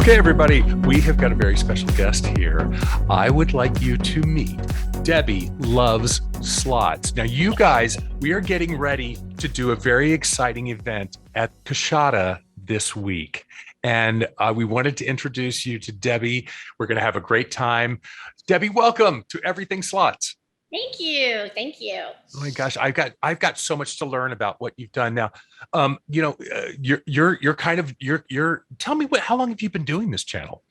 Okay, everybody, we have got a very special guest here. I would like you to meet Debbie Loves Slots. Now, you guys, we are getting ready to do a very exciting event at Coushatta this week. And we wanted to introduce you to Debbie. We're going to have a great time. Debbie, welcome to Everything Slots. Thank you. Thank you. Oh my gosh, I've got so much to learn about what you've done now. You're tell me how long have you been doing this channel?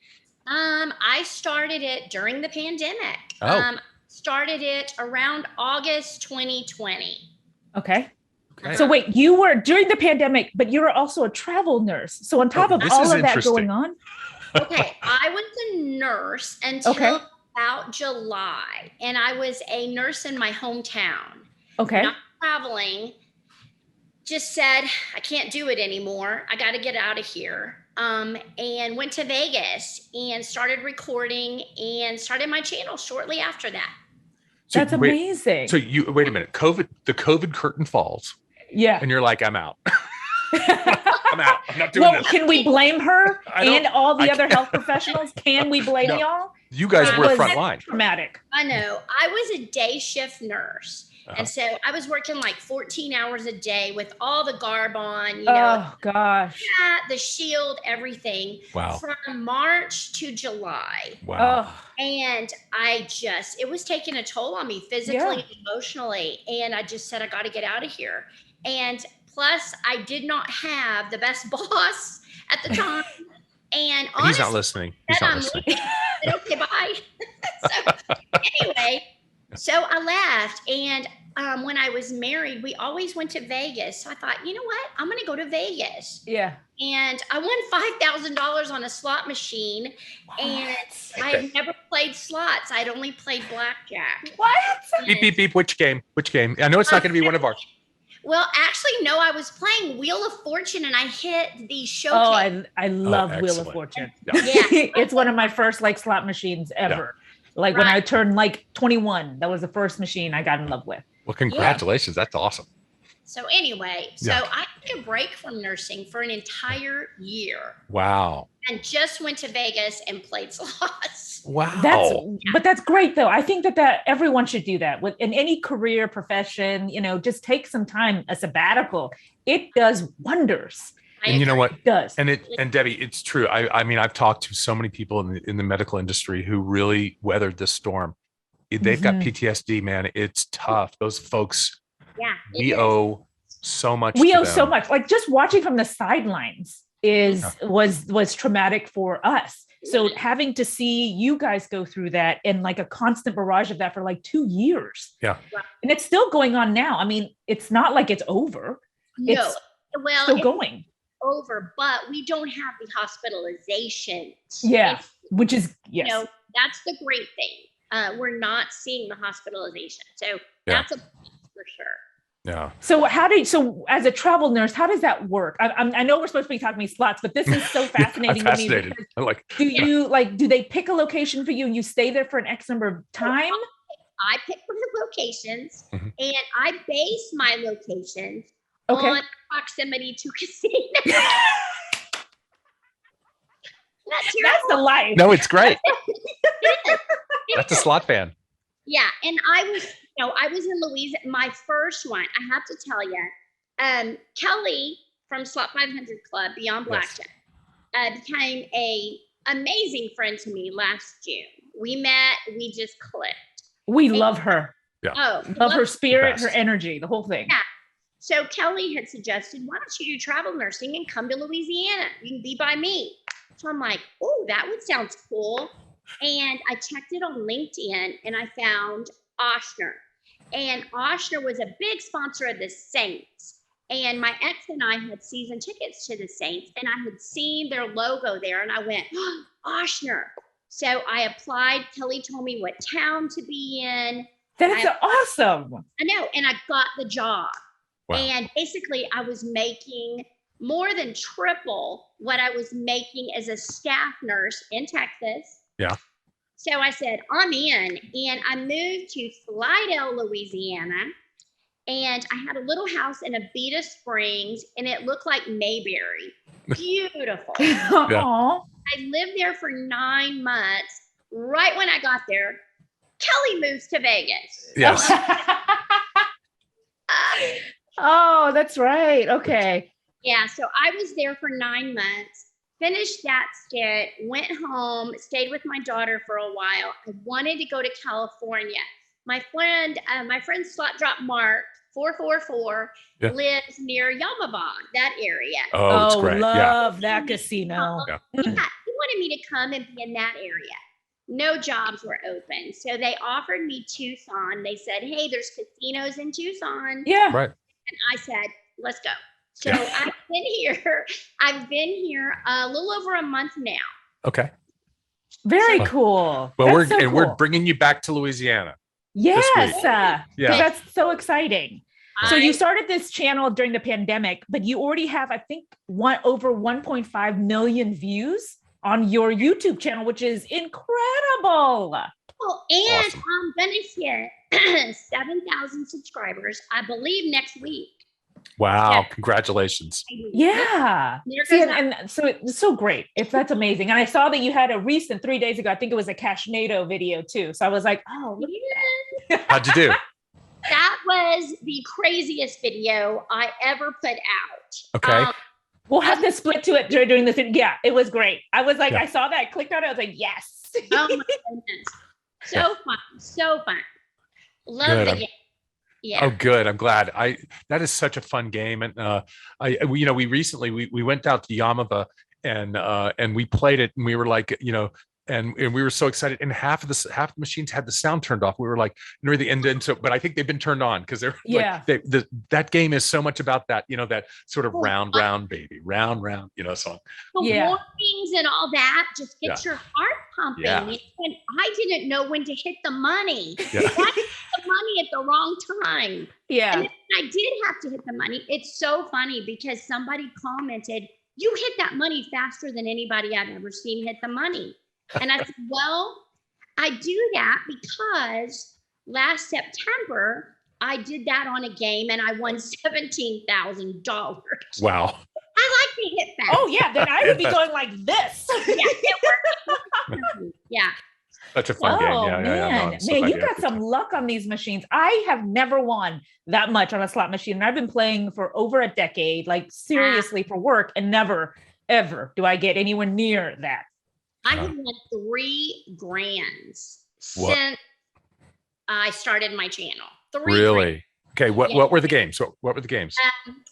I started it during the pandemic. Oh. Started it around August 2020. Okay. Okay. So wait, you were during the pandemic, but you were also a travel nurse. So on top of all of that going on. Okay. I was a nurse until about July, and I was a nurse in my hometown. Okay. Not traveling. Just said, I can't do it anymore. I got to get out of here. And went to Vegas and started recording and started my channel shortly after that. So that's amazing. So you wait a minute. The COVID curtain falls. Yeah. And you're like, I'm out. I'm out. I'm not doing this. Can we blame her and all the other health professionals? Can we blame y'all? You guys were front line. Traumatic. I know. I was a day shift nurse. And so I was working like 14 hours a day with all the garb on, oh gosh. The shield, everything. Wow. From March to July. Wow. And it was taking a toll on me physically and emotionally. And I just said, I got to get out of here. And plus I did not have the best boss at the time. And honestly, he's not listening. He's not listening. Said, okay, bye. Anyway, so I left, and when I was married, we always went to Vegas. So I thought, you know what? I'm going to go to Vegas. Yeah. And I won $5,000 on a slot machine, and I had never played slots. I'd only played blackjack. What? Beep, beep, beep. Which game? Which game? I know it's not going to be one of ours. Well, actually, no, I was playing Wheel of Fortune, and I hit the showcase. Oh, I love Wheel of Fortune. Yeah. It's one of my first slot machines ever. Yeah. When I turned 21, that was the first machine I got in love with. Well, congratulations. That's awesome. So anyway, I took a break from nursing for an entire year. Wow. And just went to Vegas and played slots. Wow. But that's great though. I think that everyone should do that in any career profession, just take some time, a sabbatical. It does wonders. And you know what? It does. And Debbie, it's true. I mean, I've talked to so many people in the medical industry who really weathered this storm. They've got PTSD, man. It's tough. Those folks, we owe so much. We owe so much. Like just watching from the sidelines was traumatic for us. So having to see you guys go through that and like a constant barrage of that for 2 years. Yeah. And it's still going on now. I mean, it's not like it's over. No. It's still going. Over, but we don't have the hospitalizations. Yeah. Which is, that's the great thing. We're not seeing the hospitalization. So that's a plus for sure. Yeah. So as a travel nurse, how does that work? I know we're supposed to be talking slots, but this is so fascinating to me. Do they pick a location for you and you stay there for an X number of time? I pick the locations and I base my locations on proximity to casino. That's the life. No, it's great. That's a slot fan. Yeah. And I was in Louisiana, my first one, I have to tell you, Kelly from Slot 500 Club, Beyond Blackjack, became a amazing friend to me last June. We met, we just clicked. We love her. Yeah. Oh, love her spirit, her energy, the whole thing. Yeah. So Kelly had suggested, why don't you do travel nursing and come to Louisiana? You can be by me. So I'm like, oh, that would sound cool. And I checked it on LinkedIn and I found Oshner. And Oshner was a big sponsor of the Saints. And my ex and I had season tickets to the Saints, and I had seen their logo there, and I went, oh, Oshner. So I applied. Kelly told me what town to be in. That's awesome. I know. And I got the job. Wow. And basically, I was making more than triple what I was making as a staff nurse in Texas. Yeah. So I said, I'm in. And I moved to Slidell, Louisiana. And I had a little house in Abita Springs, and it looked like Mayberry. Beautiful. Yeah. I lived there for 9 months. Right when I got there, Kelly moves to Vegas. Yes. Oh, that's right. Okay. Yeah, so I was there for 9 months, finished that skit, went home, stayed with my daughter for a while. I wanted to go to California. My friend slot drop Mark 444 Yeah. lives near Yamaba, that area. Oh, it's great. Yeah. Love that casino. Yeah. Yeah, he wanted me to come and be in that area. No jobs were open. So they offered me Tucson. They said, hey, there's casinos in Tucson. Yeah. Right. And I said, let's go. So I've been here a little over a month now. Okay. Very cool. Well, That's so we're cool. bringing you back to Louisiana. Yes. week. Yeah. That's so exciting. So you I- started this channel during the pandemic, but you already have, I think, over 1.5 million views on your YouTube channel, which is incredible. Oh, and Awesome. I'm gonna hit 7,000 subscribers, I believe, next week. Wow. Yeah. Congratulations. Yeah. There See, goes that. and so it's so great. If that's amazing. And I saw that you had a recent 3 days ago, I think it was a Cashnado video too. So I was like, oh, look Yeah. How'd you do? That was the craziest video I ever put out. Okay. we'll have to split to it during this. Yeah, it was great. I was like, Yeah. I saw that, clicked on it. I was like, yes. Oh my goodness. So fun. So fun. Love Good. the I'm- game. Yeah. Oh, good. I'm glad. That is such a fun game. And we recently we went out to Yamava and we played it and we were like, and we were so excited. And half the machines had the sound turned off. We were like, and really, and then but I think they've been turned on because they're Yeah. like that game is so much about that, that sort of round, baby, round, song. The Yeah. warnings and all that just gets your heart pumping. Yeah. And I didn't know when to hit the money. Yeah. I hit the money at the wrong time. Yeah. And then I did have to hit the money. It's so funny because somebody commented, you hit that money faster than anybody I've ever seen hit the money. And I said, well, I do that because last September, I did that on a game and I won $17,000. Wow. I like to hit fast. Oh yeah. Then I would be going like this. Yeah, it worked. Yeah. Such a fun game. Oh Yeah. man, I'm so man, glad you had a got good some time. luck on these machines. I have never won that much on a slot machine, and I've been playing for over a decade, like seriously for work, and never, ever do I get anywhere near that. I have won 3 grands What? since I started my channel. 3 Really? Okay. Yeah. What were the games? What were the games?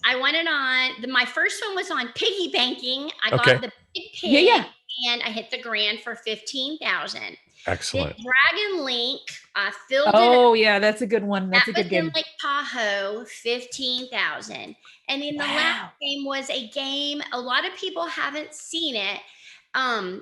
I won it on my first one was on piggy banking. I Okay. got the big pig Yeah. and I hit the grand for 15,000. Then Excellent. Dragon Link, I filled it Oh yeah, that's a good one. That's a that good was in game. Lake Tahoe, 15,000. And then the Wow. last game was a game, a lot of people haven't seen it,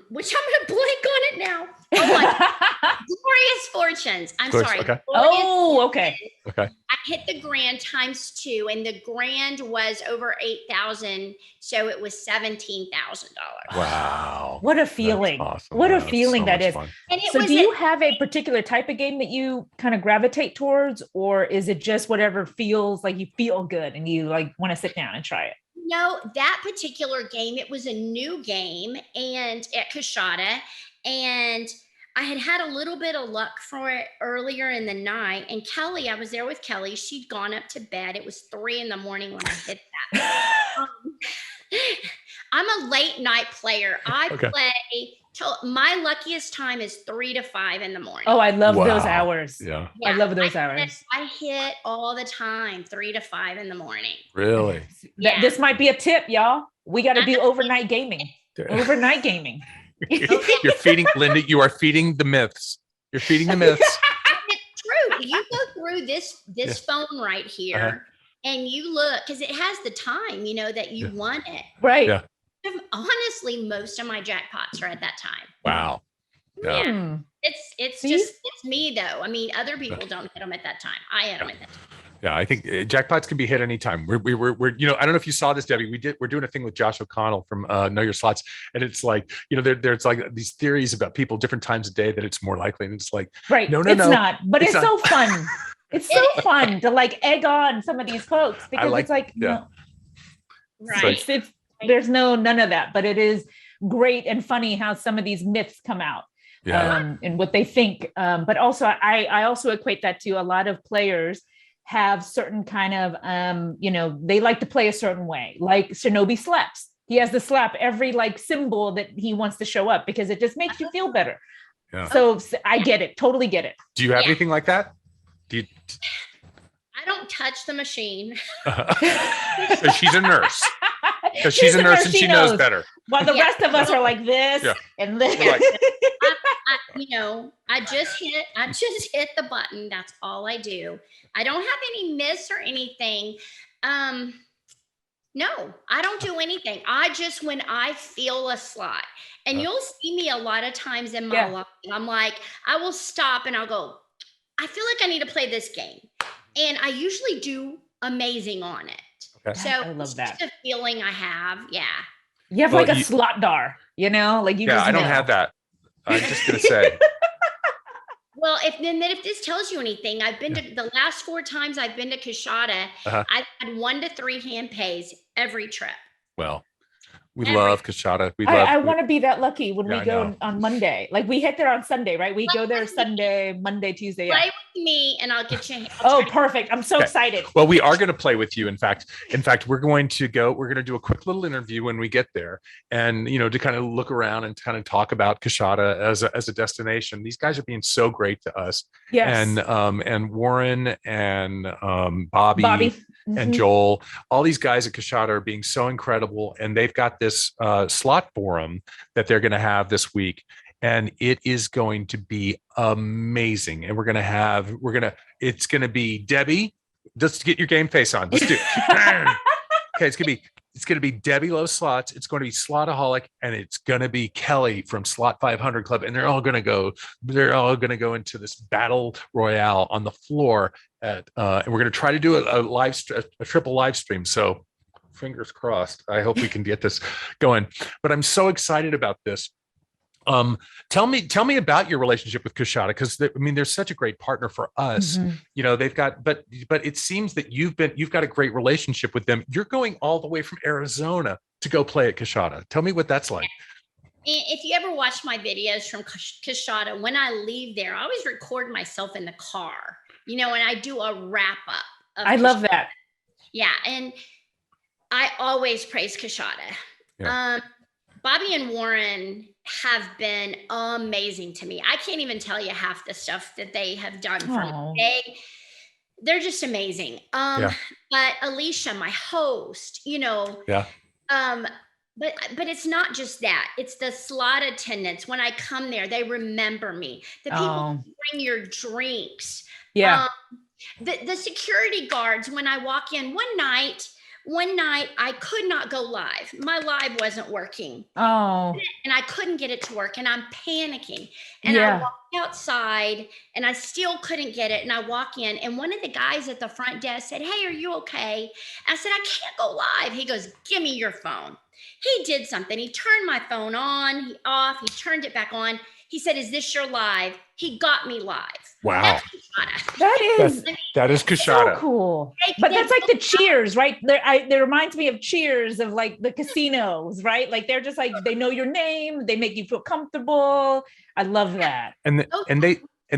which I'm gonna blank on it now. Oh my Glorious Fortunes. I'm Glorious- sorry. okay. Glorious Oh, okay. Okay. I hit the grand times 2, and the grand was over 8,000, so it was $17,000. Wow. What a That's feeling. awesome. What a That's feeling so that much is. fun. And it So was do you have a particular type of game that you kind of gravitate towards, or is it just whatever feels like you feel good and you like want to sit down and try it? no, that particular game, it was a new game and at Coushatta, and I had a little bit of luck for it earlier in the night. And Kelly, I was there with Kelly. She'd gone up to bed. It was 3 a.m. when I hit that. I'm a late night player. I Okay. play till my luckiest time is 3 to 5 in the morning. Oh, I love those Wow. hours. Yeah. I love those hit- hours. I hit all the time, 3 to 5 in the morning. Really? Yeah. This might be a tip, y'all. We got to do overnight gaming. Overnight gaming. You're feeding Linda. You are feeding the myths. You're feeding the myths. It's true. You go through this phone right here, Uh-huh. and you look because it has the time, that you Yeah. won it. Right. Yeah. Honestly, most of my jackpots are at that time. Wow. Yeah. Hmm. It's See? just it's me though. I mean, other people don't hit them at that time. I hit them at that time. Yeah, I think jackpots can be hit anytime. We're I don't know if you saw this, Debbie. We're doing a thing with Josh O'Connell from Know Your Slots, and it's like there's like these theories about people different times of day that it's more likely, and it's like Right. No, it's no. not, but It's it's, not. so fun. It's so fun to like egg on some of these folks because like- it's like, yeah. no, Right. it's there's none of that, but it is great and funny how some of these myths come out. Yeah. And what they think. But also, I also equate that to a lot of players have certain kind of, they like to play a certain way, like Shinobi slaps. He has the slap every like symbol that he wants to show up because it just makes you feel better. Yeah. So I get it. Totally get it. Do you have anything like that? Do you? I don't touch the machine. She's a nurse. Because she's a nurse and she knows better. While the rest of us are like this and this. Like, I just hit the button. That's all I do. I don't have any myths or anything. No, I don't do anything. When I feel a slot, and you'll see me a lot of times in my life, I'm like, I will stop and I'll go, I feel like I need to play this game. And I usually do amazing on it. Okay. So I love it's that. just a feeling I have. Yeah. You have like a slot dar, like you just I don't have that. I'm just going to say. Well, if this tells you anything, I've been to the last 4 times I've been to Coushatta. I've had 1 to 3 hand pays every trip. Well, we love Coushatta. I want to be that lucky when we go on Monday. Like we hit there on Sunday, right? We go there Sunday, Monday, Tuesday. Play with me and I'll get you. Perfect. I'm so excited. Well, we are going to play with you. In fact, we're going to do a quick little interview when we get there and, to kind of look around and kind of talk about Coushatta as a destination. These guys are being so great to us. Yes. And Warren and Bobby. And Joel, all these guys at Coushatta are being so incredible. And they've got this slot forum that they're going to have this week. And it is going to be amazing. And it's going to be Debbie. Just get your game face on. Let's do it. Okay, it's going to be Debbie Loves Slots. It's going to be Slotaholic, and it's going to be Kelly from Slot 500 Club. And they're all going to go into this battle royale on the floor and we're going to try to do a triple live stream. So fingers crossed. I hope we can get this going. But I'm so excited about this. Tell me about your relationship with Coushatta, because they're such a great partner for us. They've got, but it seems that you've got a great relationship with them. You're going all the way from Arizona to go play at Coushatta. Tell me what that's like. If you ever watch my videos from Coushatta, when I leave there, I always record myself in the car, and I do a wrap up. I love that. Yeah. And I always praise Coushatta. Yeah. Bobby and Warren have been amazing to me. I can't even tell you half the stuff that they have done for me. They're just amazing. But Alicia, my host, but it's not just that. It's the slot attendants. When I come there, they remember me. The people who bring your drinks. Yeah. The security guards, when I walk in one night I could not go live. My live wasn't working. And I couldn't get it to work and I'm panicking. And I walked outside and I still couldn't get it. And I walk in and one of the guys at the front desk said, "Hey, are you okay?" I said, "I can't go live." He goes, "Give me your phone." He did something. He turned my phone on, he turned it back on. He said, "Is this your live?" He got me live. Wow. That is Coushatta. So cool. But that's like the Cheers, right? It reminds me of Cheers of like the casinos, right? Like they're just like, they know your name. They make you feel comfortable. I love that. And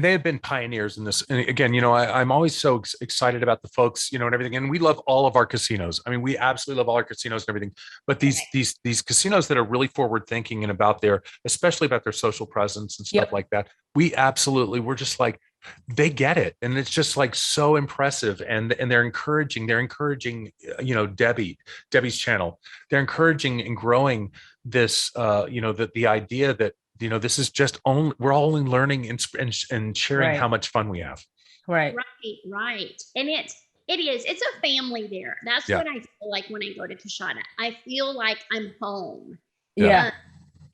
they have been pioneers in this. And again, I'm always so excited about the folks, and everything. And we love all of our casinos. I mean, we absolutely love all our casinos and everything. But these casinos that are really forward thinking and especially about their social presence and stuff like that, we're just like, they get it. And it's just like so impressive. And they're encouraging, Debbie's channel. They're encouraging and growing this, the idea that, this is just we're all only learning and sharing how much fun we have. Right. And it's a family there. That's what I feel like when I go to Coushatta. I feel like I'm home. Yeah.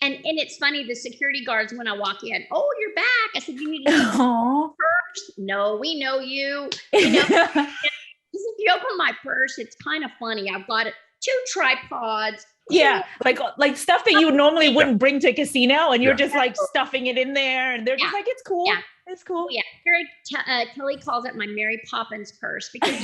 And it's funny, the security guards, when I walk in, "Oh, you're back." I said, "You need to go first." "No, we know you." If you open my purse, it's kind of funny. I've got 2 tripods. Yeah, like stuff that you normally wouldn't bring to a casino, and you're just like stuffing it in there, and they're just like, "It's cool, it's cool." Yeah, Kelly calls it my Mary Poppins purse because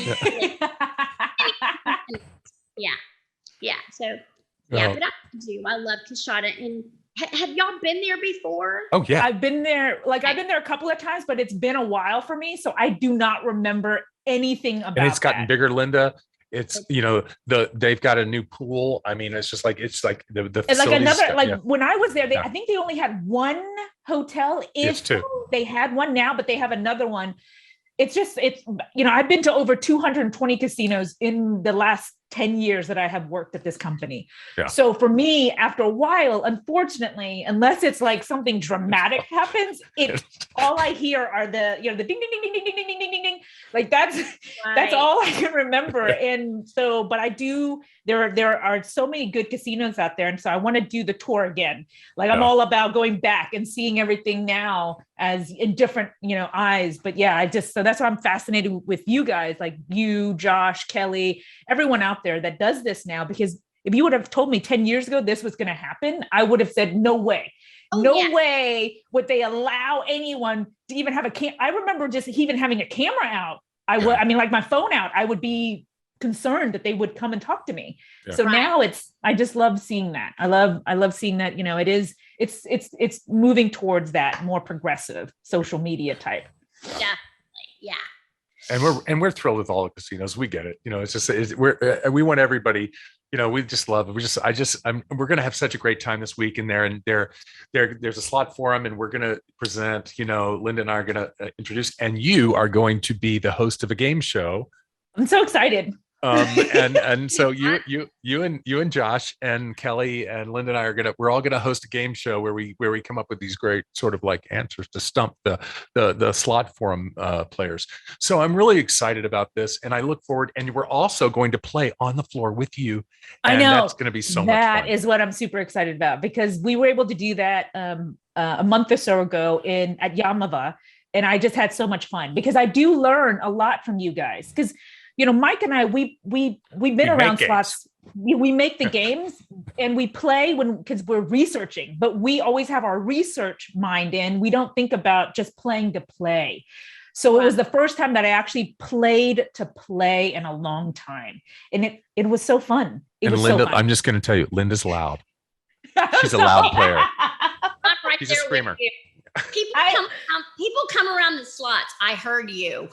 do. I love Coushatta. And have y'all been there before? Oh yeah. I've been there, I've been there a couple of times, but it's been a while for me. So I do not remember anything about it. And it's gotten bigger, Linda. It's, they've got a new pool. I mean, it's like the and like another, yeah. when I was there, I think they only had one hotel. It's two. They had one now, but they have another one. It's I've been to over 220 casinos in the last 10 years that I have worked at this company. Yeah. So for me, after a while, unfortunately, unless it's like something dramatic happens, all I hear are the ding, ding, ding, ding, ding, ding, ding, ding, ding, ding. Like that's all I can remember. And so, but I do, there are so many good casinos out there. And so I want to do the tour again. Like I'm all about going back and seeing everything now as in different, eyes. But yeah, so that's why I'm fascinated with you guys, like you, Josh, Kelly, everyone out there that does this now, because if you would have told me 10 years ago this was going to happen, I would have said no way. Way would they allow anyone to even have I remember just even having a camera out. I mean, like my phone out, I would be concerned that they would come and talk to me. Yeah. So now I just love seeing that. I love seeing that, it's moving towards that more progressive social media type. Definitely. Yeah. And we're thrilled with all the casinos. We get it. It's just we want everybody. We just love it. We're going to have such a great time this week in there. And there's a slot forum, and we're going to present. Linda and I are going to introduce, and you are going to be the host of a game show. I'm so excited. And so you and Josh and Kelly and Linda and I we're all gonna host a game show where we come up with these great sort of like answers to stump the slot forum players. So I'm really excited about this, and I look forward. And we're also going to play on the floor with you. And I know that's going to be so much fun. That is what I'm super excited about, because we were able to do that a month or so ago at Yamava, and I just had so much fun because I do learn a lot from you guys. Because Mike and I, we've been around slots. We make the games and we play because we're researching, but we always have our research mind in. We don't think about just playing to play. So it was the first time that I actually played to play in a long time. And it was so fun. Linda, so fun. I'm just going to tell you, Linda's loud. She's a loud player. She's a screamer. People come around the slots. I heard you.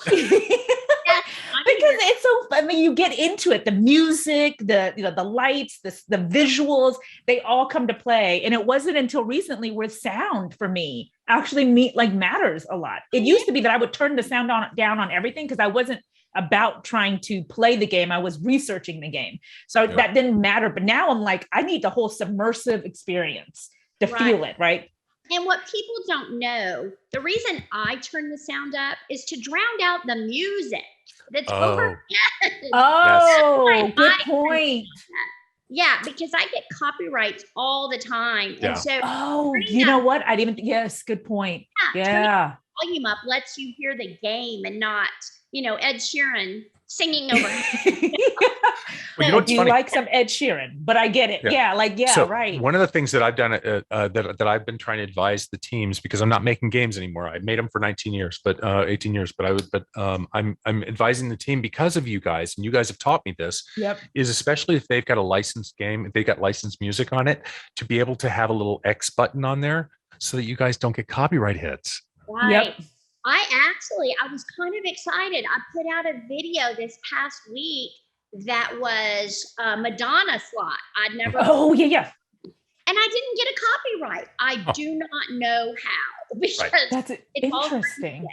Because it's so, I mean, you get into it, the music, the lights, the visuals, they all come to play. And it wasn't until recently where sound for me actually matters a lot. It used to be that I would turn the sound down on everything because I wasn't about trying to play the game. I was researching the game. So that didn't matter. But now I'm like, I need the whole submersive experience to feel it, right? And what people don't know, the reason I turn the sound up is to drown out the music that's overhead. Oh, good point. Yeah, because I get copyrights all the time. Yeah. And so you know what? I didn't yes, good point. Yeah. Volume up lets you hear the game and not, Ed Sheeran singing over. Well, I do like some Ed Sheeran, but I get it. Yeah, so right. One of the things that I've done that I've been trying to advise the teams, because I'm not making games anymore. I made them for 18 years, but I'm advising the team because of you guys, and you guys have taught me this. Yep. Is especially if they've got a licensed game, if they've got licensed music on it, to be able to have a little X button on there so that you guys don't get copyright hits. Right. Yep. I was kind of excited. I put out a video this past week that was Madonna slot. I'd never. Oh, yeah. And I didn't get a copyright. I do not know how, because that's interesting.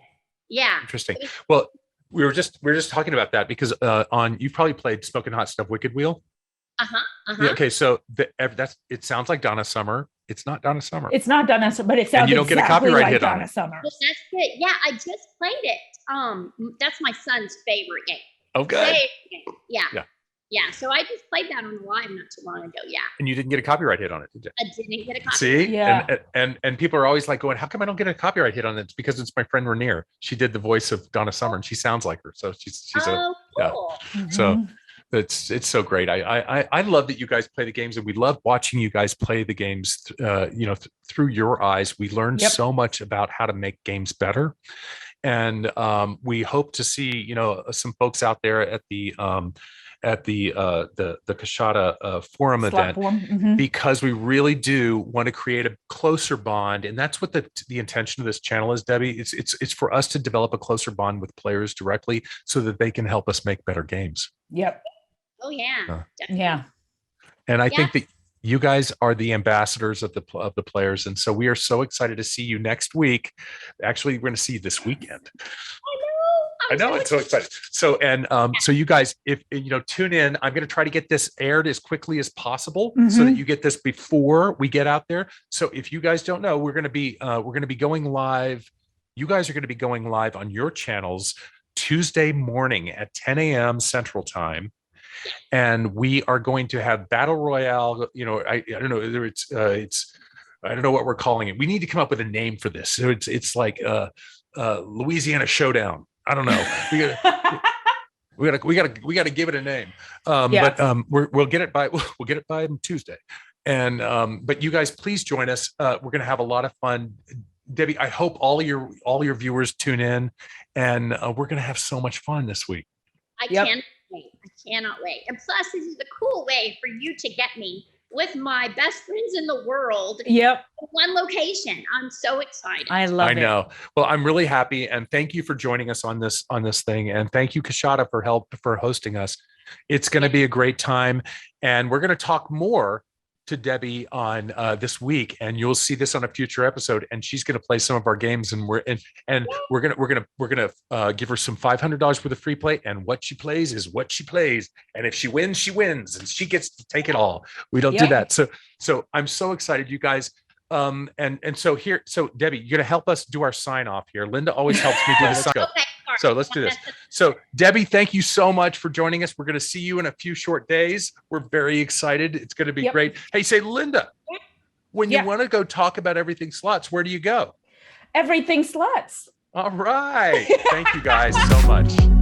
Yeah. Interesting. Well, we were just talking about that because you've probably played Smoking Hot Stuff Wicked Wheel. Yeah, okay, so it sounds like Donna Summer. It's not Donna Summer. It's not Donna Summer, but it sounds you don't get a copyright hit Donna on it. Summer. Well, that's it. Yeah, I just played it. That's my son's favorite game. Okay. Yeah. So I just played that on the live not too long ago. Yeah. And you didn't get a copyright hit on it, did you? I didn't get a copyright. See? Yeah. And people are always like going, how come I don't get a copyright hit on it? It's because it's my friend Rainier. She did the voice of Donna Summer, and she sounds like her. So she's cool. Mm-hmm. So it's so great. I love that you guys play the games, and we love watching you guys play the games. Through your eyes, we learn so much about how to make games better. And we hope to see, some folks out there at the at the Coushatta forum Slot event, form. Mhm. because we really do want to create a closer bond, and that's what the intention of this channel is, Debbie. It's for us to develop a closer bond with players directly, so that they can help us make better games. Yep. Oh yeah. Uh, Definitely. Yeah. And I Yeah. think that you guys are the ambassadors of the players, and so we are so excited to see you next week. Actually, we're going to see you this weekend. I know, it's so excited. So, and so you guys, if you know, tune in. I'm going to try to get this aired as quickly as possible, so that you get this before we get out there. So if you guys don't know, we're going to be going live. You guys are going to be going live on your channels Tuesday morning at 10 a.m. Central Time. And we are going to have Battle Royale. You know, I don't know whether it's I don't know what we're calling it. We need to come up with a name for this. So it's like Louisiana Showdown. I don't know. We gotta give it a name. Yeah. But we'll get it by Tuesday. And but you guys, please join us. We're gonna have a lot of fun. Debbie, I hope all your viewers tune in, and we're gonna have so much fun this week. I can't wait. I cannot wait. And plus, this is a cool way for you to get me with my best friends in the world. Yep. In one location. I'm so excited. I love it. I know. Well, I'm really happy, and thank you for joining us on this thing, and thank you, Coushatta, for hosting us. It's going to be a great time, and we're going to talk more to Debbie on this week, and you'll see this on a future episode. And she's going to play some of our games, and we're gonna give her some $500 worth of free play. And what she plays is what she plays, and if she wins, she wins, and she gets to take it all. We don't do that. So I'm so excited, you guys. So Debbie, you're gonna help us do our sign off here. Linda always helps me do the sign. Okay, sorry. So let's do this. So Debbie, thank you so much for joining us. We're going to see you in a few short days. We're very excited. It's going to be great. Hey, say, Linda, when you want to go talk about everything slots, where do you go? Everything Slots. All right. Thank you guys so much.